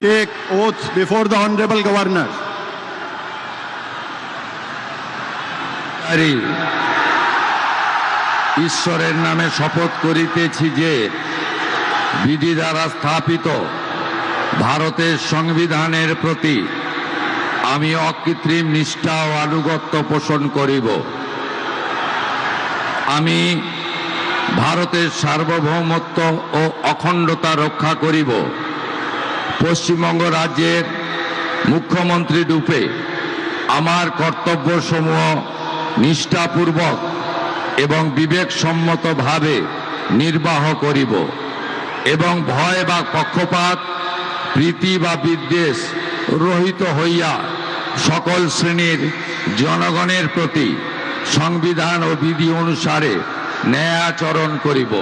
Take oath before the Honorable Governor. ঈশ্বরের নামে শপথ করিতেছি যে বিধি দ্বারা স্থাপিত ভারতের সংবিধানের প্রতি আমি অকৃত্রিম নিষ্ঠা ও আনুগত্য পোষণ করিব। আমি ভারতের সার্বভৌমত্ব ও অখণ্ডতা রক্ষা করিব। পশ্চিমবঙ্গ রাজ্যের মুখ্যমন্ত্রী রূপে আমার কর্তব্যসমূহ নিষ্ঠাপূর্বক এবং বিবেকসম্মতভাবে নির্বাহ করিব এবং ভয় বা পক্ষপাত, প্রীতি বা বিদ্বেষ রহিত হইয়া সকল শ্রেণীর জনগণের প্রতি সংবিধান ও বিধি অনুসারে ন্যায় আচরণ করিব।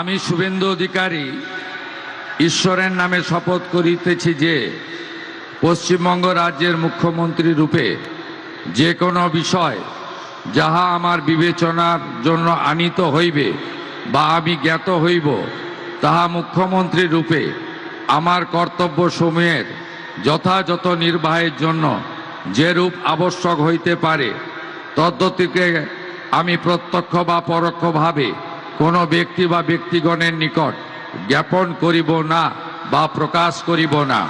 আমি শুভেন্দু অধিকারী ঈশ্বরের নামে শপথ করিতেছি যে পশ্চিমবঙ্গ রাজ্যের মুখ্যমন্ত্রী রূপে যে কোনো বিষয় যাহা আমার বিবেচনার জন্য আনিত হইবে বা আমি জ্ঞাত হইব, তাহা মুখ্যমন্ত্রী রূপে আমার কর্তব্যসমূহের যথাযথ নির্বাহের জন্য যেরূপ আবশ্যক হইতে পারে তদ্গতিকে আমি প্রত্যক্ষ বা পরোক্ষভাবে কোনো ব্যক্তি বা ব্যক্তিগণের নিকট জ্ঞাপন করিব না বা প্রকাশ করিব না।